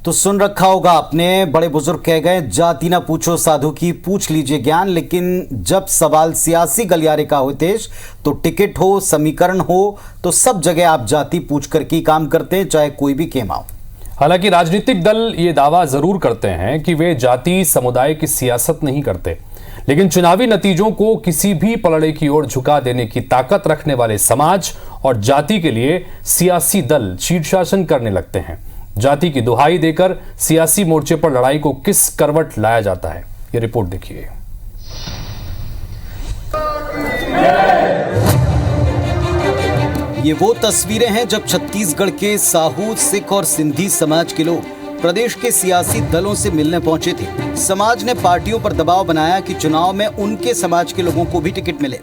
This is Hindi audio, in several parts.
तो सुन रखा होगा आपने, बड़े बुजुर्ग कह गए, जाति ना पूछो साधु की, पूछ लीजिए ज्ञान। लेकिन जब सवाल सियासी गलियारे का हो तेज, तो टिकट हो, समीकरण हो, तो सब जगह आप जाति पूछ कर के काम करते हैं, चाहे कोई भी खेमा हो। हालांकि राजनीतिक दल ये दावा जरूर करते हैं कि वे जाति समुदाय की सियासत नहीं करते, लेकिन चुनावी नतीजों को किसी भी पलड़े की ओर झुका देने की ताकत रखने वाले समाज और जाति के लिए सियासी दल शीर्षासन करने लगते हैं। जाति की दुहाई देकर सियासी मोर्चे पर लड़ाई को किस करवट लाया जाता है, ये रिपोर्ट देखिए। ये वो तस्वीरें हैं जब छत्तीसगढ़ के साहू, सिख और सिंधी समाज के लोग प्रदेश के सियासी दलों से मिलने पहुंचे थे। समाज ने पार्टियों पर दबाव बनाया कि चुनाव में उनके समाज के लोगों को भी टिकट मिले।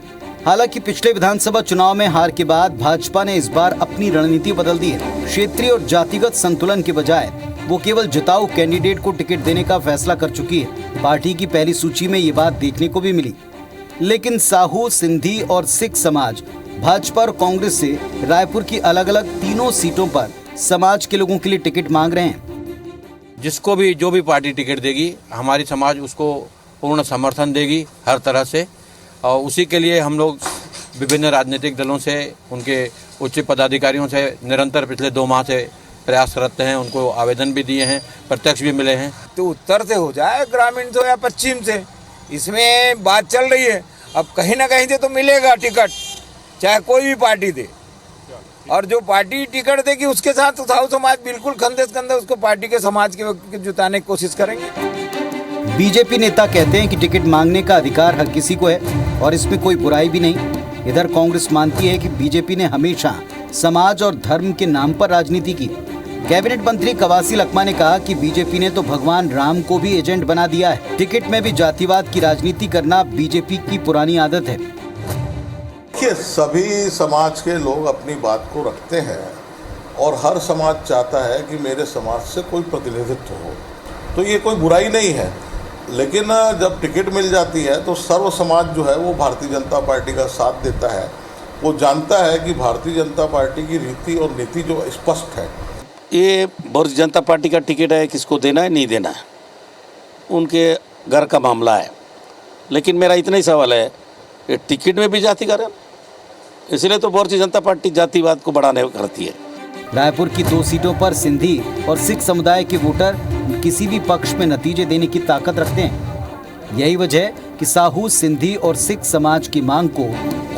हालांकि पिछले विधानसभा चुनाव में हार के बाद भाजपा ने इस बार अपनी रणनीति बदल दी है। क्षेत्रीय और जातिगत संतुलन के बजाय वो केवल जिताऊ कैंडिडेट को टिकट देने का फैसला कर चुकी है। पार्टी की पहली सूची में ये बात देखने को भी मिली। लेकिन साहू, सिंधी और सिख समाज भाजपा और कांग्रेस से रायपुर की अलग अलग तीनों सीटों पर समाज के लोगों के लिए टिकट मांग रहे हैं। जिसको भी जो भी पार्टी टिकट देगी, हमारी समाज उसको पूर्ण समर्थन देगी हर तरह से। और उसी के लिए हम लोग विभिन्न राजनीतिक दलों से, उनके उच्च पदाधिकारियों से निरंतर पिछले 2 माह से प्रयास करते हैं। उनको आवेदन भी दिए हैं, प्रत्यक्ष भी मिले हैं। तो उत्तर से हो जाए, ग्रामीण से या पश्चिम से, इसमें बात चल रही है। अब कहीं ना कहीं से तो मिलेगा टिकट, चाहे कोई भी पार्टी दे। और जो पार्टी टिकट देगी उसके साथ साहू समाज बिल्कुल कंधे से कंधे उसको पार्टी के समाज के जुटाने की कोशिश करेंगे। बीजेपी नेता कहते हैं कि टिकट मांगने का अधिकार हर किसी को है और इसमें कोई बुराई भी नहीं। इधर कांग्रेस मानती है कि बीजेपी ने हमेशा समाज और धर्म के नाम पर राजनीति की। कैबिनेट मंत्री कवासी लखमा ने कहा कि बीजेपी ने तो भगवान राम को भी एजेंट बना दिया है। टिकट में भी जातिवाद की राजनीति करना बीजेपी की पुरानी आदत है। देखिए, सभी समाज के लोग अपनी बात को रखते हैं और हर समाज चाहता है कि मेरे समाज से कोई प्रतिनिधित्व हो, तो ये कोई बुराई नहीं है। लेकिन जब टिकट मिल जाती है तो सर्व समाज जो है वो भारतीय जनता पार्टी का साथ देता है। वो जानता है कि भारतीय जनता पार्टी की रीति और नीति जो स्पष्ट है। ये भारतीय जनता पार्टी का टिकट है, किसको देना है नहीं देना है उनके घर का मामला है। लेकिन मेरा इतना ही सवाल है, ये टिकट में भी जातिकरण, इसलिए तो भारतीय जनता पार्टी जातिवाद को बढ़ाने करती है। रायपुर की 2 सीटों पर सिंधी और सिख समुदाय के वोटर किसी भी पक्ष में नतीजे देने की ताकत रखते हैं। यही वजह है कि साहू, सिंधी और सिख समाज की मांग को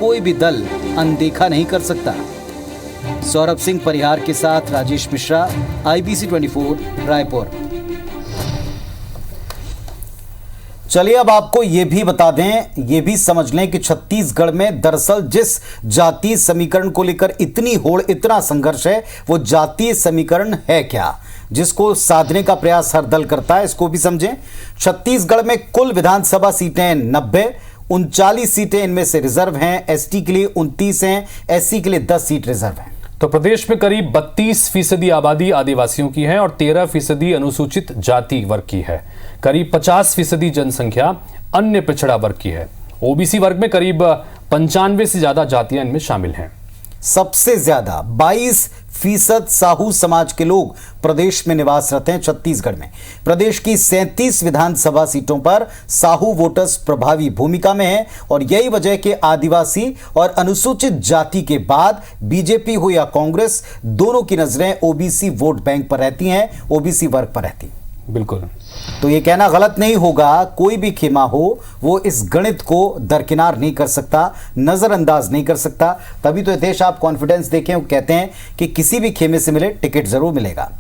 कोई भी दल अनदेखा नहीं कर सकता। सौरभ सिंह परिहार के साथ राजेश मिश्रा, IBC 24, रायपुर। चलिए अब आपको ये भी बता दें, ये भी समझ लें कि छत्तीसगढ़ में दरअसल जिस जातीय समीकरण को लेकर इतनी होड़, इतना संघर्ष है, वो जातीय समीकरण है क्या, जिसको साधने का प्रयास हर दल करता है, इसको भी समझें। छत्तीसगढ़ में कुल विधानसभा सीटें 90, 39 सीटें इनमें से रिजर्व हैं। ST के लिए 29 हैं, SC के लिए 10 सीट रिजर्व हैं। तो प्रदेश में करीब 32% आबादी आदिवासियों की है और 13% अनुसूचित जाति वर्ग की है। करीब 50% जनसंख्या अन्य पिछड़ा वर्ग की है। OBC वर्ग में करीब 95 से ज्यादा जातियां इनमें शामिल हैं। सबसे ज्यादा 22% साहू समाज के लोग प्रदेश में निवासरत हैं। छत्तीसगढ़ में प्रदेश की 37 विधानसभा सीटों पर साहू वोटर्स प्रभावी भूमिका में हैं और यही वजह के आदिवासी और अनुसूचित जाति के बाद बीजेपी हो या कांग्रेस, दोनों की नजरें OBC वोट बैंक पर रहती हैं, OBC वर्ग पर रहती। बिल्कुल, तो ये कहना गलत नहीं होगा, कोई भी खेमा हो वो इस गणित को दरकिनार नहीं कर सकता, नजरअंदाज नहीं कर सकता। तभी तो देश आप कॉन्फिडेंस देखें, वो कहते हैं कि किसी भी खेमे से मिले टिकट जरूर मिलेगा।